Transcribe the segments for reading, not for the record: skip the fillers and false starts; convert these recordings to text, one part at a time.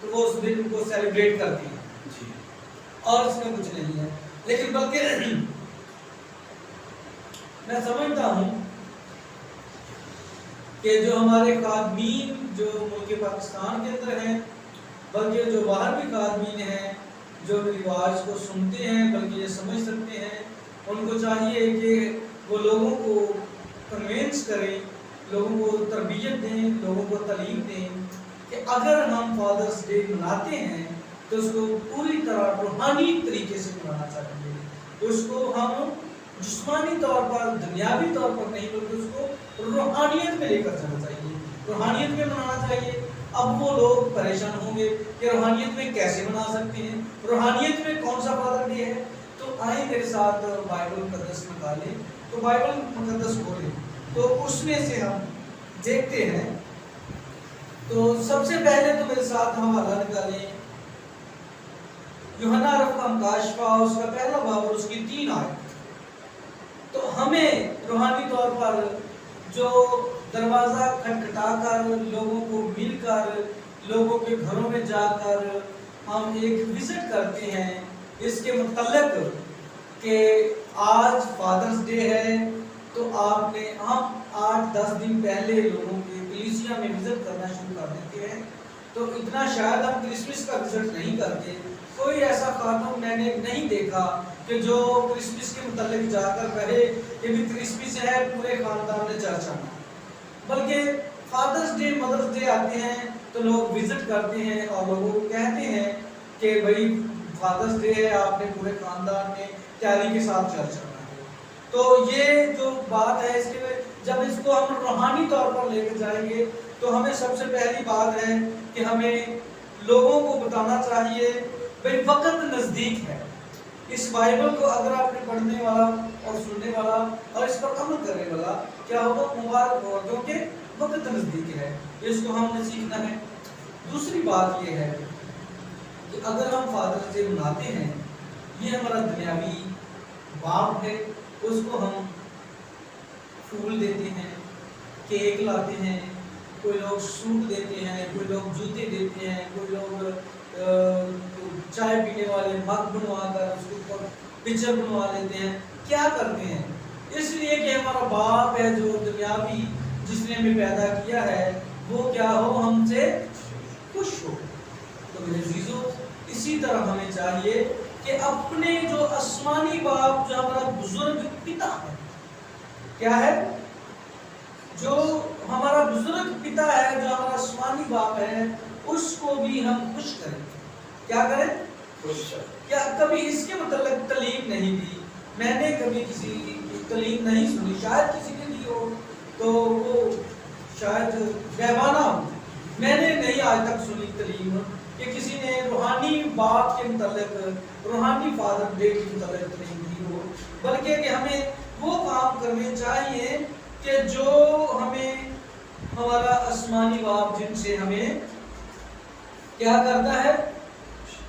تو وہ اس دن کو سیلیبریٹ کرتی ہیں جی اور اس میں کچھ نہیں ہے. لیکن بلکہ میں سمجھتا ہوں کہ جو ہمارے خادمین جو ملک پاکستان کے اندر ہیں، بلکہ جو باہر بھی خادمین ہیں جو رواج کو سنتے ہیں بلکہ یہ سمجھ سکتے ہیں، ان کو چاہیے کہ وہ لوگوں کو کنوینس کریں، لوگوں کو تربیت دیں، لوگوں کو تعلیم دیں کہ اگر ہم فادرس ڈے مناتے ہیں تو اس کو پوری طرح روحانی طریقے سے منانا چاہیے. اس کو ہم جسمانی طور پر، دنیاوی طور پر نہیں بلکہ اس کو روحانیت میں لے کر جانا چاہیے، روحانیت میں منانا چاہیے. اب وہ لوگ پریشان ہوں گے کہ روحانیت میں کیسے منا سکتے ہیں، روحانیت میں کون سا فادر ڈے ہے. تو آئیں میرے ساتھ بائبل مقدس نکالیں، تو بائبل مقدس کھولیں تو اس میں سے ہم دیکھتے ہیں. تو سب سے پہلے تو میرے ساتھ حوالہ نکالیں یوحنا رفع مکاشفہ اس کا پہلا باب اور اس کی 3 آیت. تو ہمیں روحانی طور پر جو دروازہ کھٹکھٹا کر، لوگوں کو مل کر، لوگوں کے گھروں میں جا کر ہم ایک وزٹ کرتے ہیں اس کے متعلق کہ آج فادرس ڈے ہے، تو ہم 8-10 دن پہلے لوگوں کے کلیسیا میں وزٹ کرنا شروع کر دیتے ہیں. تو اتنا شاید ہم کرسمس کا وزٹ نہیں کرتے. کوئی ایسا خاتون میں نے نہیں دیکھا کہ جو کرسمس کے متعلق جا کر کہے کہ بھی کرسمس ہے، پورے خاندان نے چرچ آنا. بلکہ فادرس ڈے، مدرس ڈے آتے ہیں تو لوگ وزٹ کرتے ہیں اور لوگوں کو کہتے ہیں کہ بھائی فادرس ڈے ہے، آپ نے پورے خاندان نے تیاری کے ساتھ چرچ آنا ہے. تو یہ جو بات ہے، اس کے جب اس کو ہم روحانی طور پر لے کے جائیں گے تو ہمیں سب سے پہلی بات ہے کہ ہمیں لوگوں کو بتانا چاہیے بھائی وقت نزدیک ہے. اس بائبل کو اگر آپ نے پڑھنے والا اور سننے والا اور اس پر عمل کرنے والا کیا ہوگا؟ مبارک ہوگا، کیونکہ وقت نزدیک ہے. اس کو ہم نے سیکھنا ہے. دوسری بات یہ ہے کہ اگر ہم فادرس ڈے مناتے ہیں، یہ ہمارا دنیاوی باپ ہے، اس کو ہم پھول دیتے ہیں، کیک لاتے ہیں، کوئی لوگ سوٹ دیتے ہیں، کوئی لوگ جوتے دیتے ہیں، کوئی لوگ چائے پینے والے مگ بنوا کر اس کے اوپر پکچر بنوا لیتے ہیں. کیا کرتے ہیں؟ اس لیے کہ ہمارا باپ ہے جو دنیاوی، جس نے ہمیں پیدا کیا ہے، وہ کیا ہو، ہم سے خوش ہو. تو میرے عزیزو، اسی طرح ہمیں چاہیے کہ اپنے جو آسمانی باپ، جو ہمارا بزرگ پتا ہے، کیا ہے، جو ہمارا بزرگ پتا ہے، جو ہمارا آسمانی باپ ہے، اس کو بھی ہم خوش کریں. کیا کریں؟ خوش. کیا کبھی اس کے متعلق تعلیم نہیں دی؟ میں نے کبھی کسی کی تعلیم نہیں سنی، شاید کسی نے دی ہو تو وہ شاید بیگانہ ہو. میں نے نہیں آج تک سنی تعلیم کہ کسی نے روحانی باپ کے متعلق، روحانی فادر ڈے کے متعلق تعلیم دی ہو. بلکہ کہ ہمیں وہ کام کرنے چاہیے کہ جو ہمیں ہمارا آسمانی باپ جن سے ہمیں کیا کرتا ہے،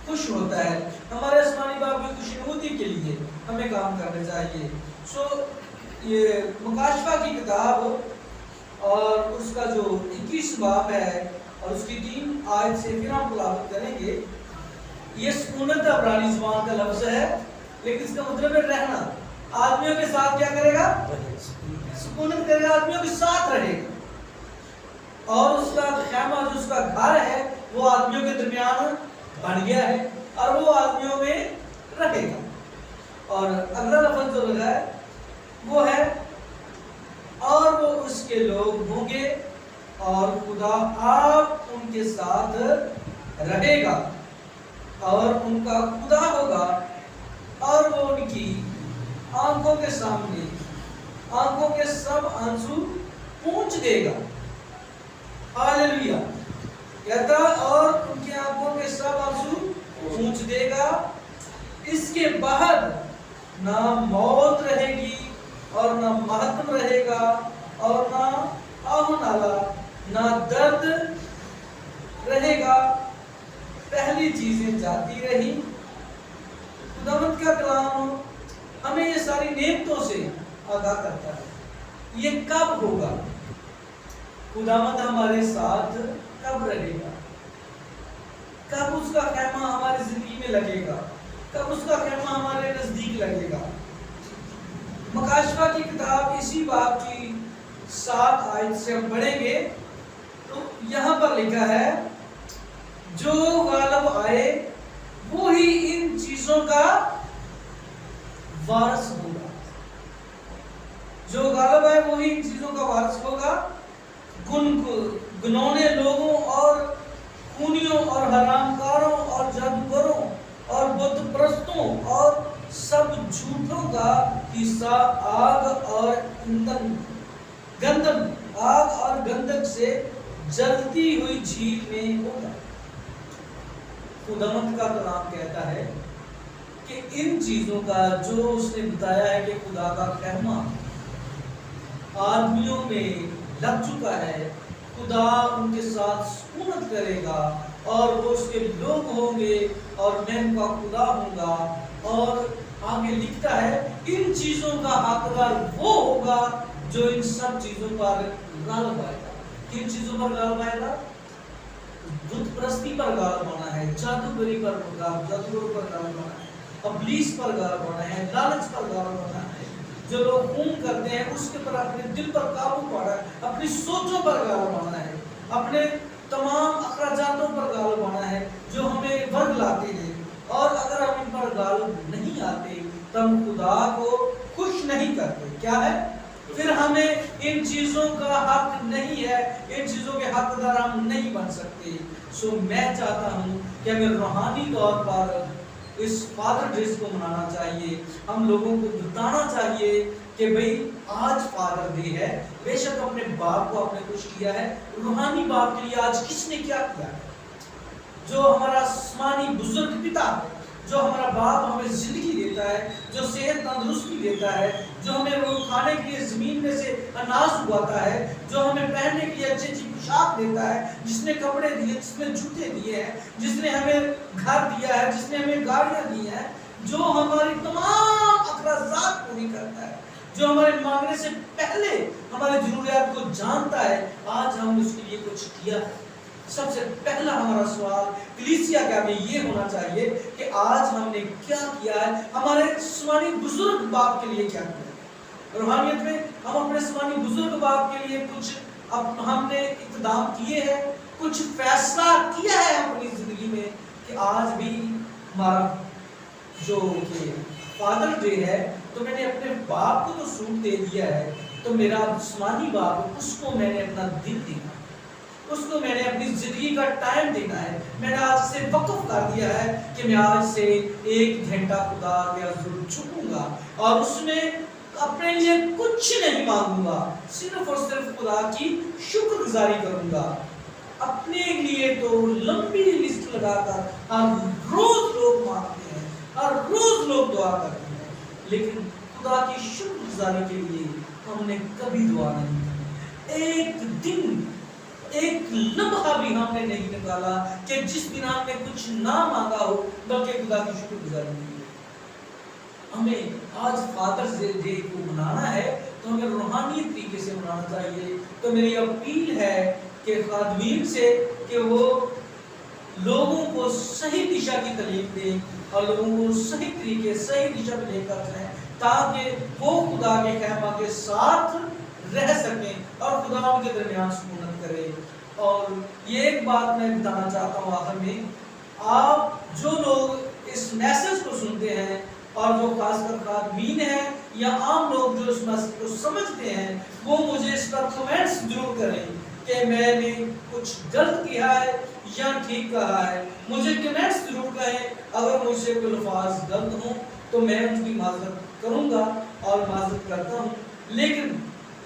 خوش ہوتا ہے. ہمارے آسمانی باپ کی خوشنودی کے لیے ہمیں کام کرنا چاہیے. یہ مکاشفہ کی کتاب اور اس کا جو 21 باب ہے اور اس کی 3 آیت سے پھر ہم تلاوت کریں گے. یہ سکونت عبرانی زبان کا لفظ ہے، لیکن اس کا مطلب ہے رہنا. آدمیوں کے ساتھ کیا کرے گا؟ سکونت کرے گا، آدمیوں کے ساتھ رہے گا. اور اس کا خیمہ، جو اس کا گھر ہے، وہ آدمیوں کے درمیان بن گیا ہے اور وہ آدمیوں میں رہے گا. اور اگلا لفظ جو لگا ہے وہ ہے اور وہ اس کے لوگ ہوں گے اور خدا آپ ان کے ساتھ رہے گا اور ان کا خدا ہوگا اور وہ ان کی آنکھوں کے سامنے آنکھوں کے سب آنسو پونچھ دے گا. ہاللیلویہ. کہتا اور ان کی آنکھوں کے سب آنسو پونچھ دے گا. اس کے بعد نہ موت رہے گی اور نہ ماتم رہے گا اور نہ آہ نالہ، نہ درد رہے گا. پہلی چیزیں جاتی رہی. خداوند کا کلام ہمیں یہ ساری نعمتوں سے آگاہ کرتا ہے. یہ کب ہوگا؟ خداوند ہمارے ساتھ کب رہے گا؟ کب اس کا خیمہ ہماری زندگی میں لگے گا، کب اس کا خیمہ ہمارے نزدیک لگے گا۔ مکاشفہ کی کتاب اسی باب کی 7 آیت سے ہم پڑھیں گے تو یہاں پر لکھا ہے جو غالب آئے وہی ان چیزوں کا وارث ہوگا۔ جو غالب آئے وہی ان چیزوں کا وارث ہوگا۔ گنونے لوگوں اور خونیوں اور حرام کاروں اور جادوگروں اور بت پرستوں اور سب جھوٹوں کا حصہ آگ اور گندک سے جلتی ہوئی جھیل میں ہوگا۔ خداوند کا کلام کہتا ہے کہ ان چیزوں کا جو اس نے بتایا ہے کہ خدا کا خیمہ آدمیوں میں لگ چکا ہے، خدا ان کے ساتھ سکونت کرے گا اور وہ اس کے لوگ ہوں گے اور میں ان کا خدا ہوں گا۔ اور آگے لکھتا ہے ان چیزوں کا حقدار وہ ہوگا جو ان سب چیزوں پر غالب آئے گا۔ کن چیزوں پر غالب آئے گا؟ بت پرستی پر غالب آنا ہے، جادوگری پر غالب آنا ہے، ابلیس پر غالب آنا ہے، لالچ پر غالب آنا ہے، جو لوگ خون کرتے ہیں اس کے پر اپنے دل پر قابو پانا ہے، اپنی سوچوں پر غالب آنا ہے، اپنے تمام اخراجاتوں پر غالب آنا ہے جو ہمیں ورگ لاتے ہیں۔ اور اگر ہم ان پر غالب نہیں آتے تو ہم خدا کو خوش نہیں کرتے۔ کیا ہے؟ پھر ہمیں ان چیزوں کا حق نہیں ہے، ان چیزوں کے حقدار ہم نہیں بن سکتے۔ سو میں چاہتا ہوں کہ ہمیں روحانی طور پر اس فادر ڈے کو منانا چاہیے، ہم لوگوں کو بتانا چاہیے کہ بھئی آج فادر ڈے ہے، بے شک اپنے باپ کو آپ نے خوش کیا ہے، روحانی باپ کے لیے آج کس نے کیا کیا ہے؟ جو ہمارا آسمانی بزرگ پتا ہے، جو ہمارا باپ ہمیں زندگی دیتا ہے، جو صحت تندرستی دیتا ہے، جو ہمیں وہ کھانے کے لیے زمین میں سے اناج اگاتا ہے، جو ہمیں پہننے کے لیے اچھی اچھی پوشاک دیتا ہے، جس نے کپڑے دیے، جس نے جوتے دیے ہیں، جس نے ہمیں گھر دیا ہے، جس نے ہمیں گاڑیاں دی ہیں، جو ہماری تمام اخراجات پوری کرتا ہے، جو ہمارے مانگنے سے پہلے ہماری ضروریات کو جانتا ہے، آج ہم اس کے لیے کچھ کیا ہے۔ سب سے پہلا ہمارا سوال کلیسیا کا میں یہ ہونا چاہیے کہ آج ہم نے کیا کیا ہے، ہمارے سمانی بزرگ باپ کے لیے کیا کیا ہے۔ روحانیت میں ہم اپنے سمانی بزرگ باپ کے لیے کچھ ہم نے اقدام کیے ہیں، کچھ فیصلہ کیا ہے اپنی زندگی میں کہ آج بھی ہمارا جو کہ فادر ڈے ہے تو میں نے اپنے باپ کو تو سوٹ دے دیا ہے، تو میرا جسمانی باپ اس کو میں نے اپنا دل دینا، اس کو میں نے اپنی زندگی کا ٹائم دینا ہے، میں نے آج سے وقف کر دیا ہے کہ میں آج سے 1 گھنٹہ خدا کے حضور جھکوں گا اور اس میں اپنے لیے کچھ نہیں مانگوں گا، صرف اور صرف خدا کی شکر گزاری کروں گا۔ اپنے لیے تو لمبی لسٹ لگا کر ہر روز لوگ مانگتے ہیں، ہر روز لوگ دعا کرتے ہیں، لیکن خدا کی شکر گزاری کے لیے ہم نے کبھی دعا نہیں کی۔ ایک دن، ایک لمحہ بھی ہم نے نہیں نکالا کہ جس دن ہم نے کچھ نہ مانگا ہو بلکہ خدا کی شکر گزاری کی۔ ہمیں آج فادرز ڈے کو منانا ہے تو ہمیں روحانی طریقے سے منانا چاہیے۔ تو میری اپیل ہے کہ خادمین سے کہ وہ لوگوں کو صحیح دشا کی تعلیم دیں اور لوگوں کو صحیح طریقے صحیح دشا میں لے کر چلیں تاکہ وہ خدا کے خیمہ کے ساتھ رہ سکیں اور خدا ان کے درمیان سکونت کرے۔ اور یہ ایک بات میں بتانا چاہتا ہوں آخر میں، آپ جو لوگ اس میسج کو سنتے ہیں اور جو خاص کر خادمین ہیں یا عام لوگ جو اس میسج کو سمجھتے ہیں، وہ مجھے اس پر کمنٹس ضرور کریں کہ میں نے کچھ غلط کیا ہے یا ٹھیک کہا ہے۔ مجھے کمنٹس ضرور کہیں، اگر مجھ سے کوئی الفاظ غلط ہوں تو میں ان کی معذرت کروں گا اور معذرت کرتا ہوں، لیکن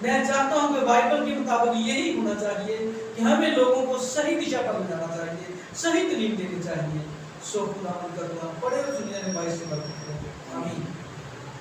میں چاہتا ہوں کہ بائبل کے مطابق یہی ہونا چاہیے کہ ہمیں لوگوں کو صحیح دشا پر لے جانا چاہیے، صحیح تعلیم دینی چاہیے۔ سو خدا ان کا دعا پڑے اور دنیا میں باعث برکت ہو۔ آمین۔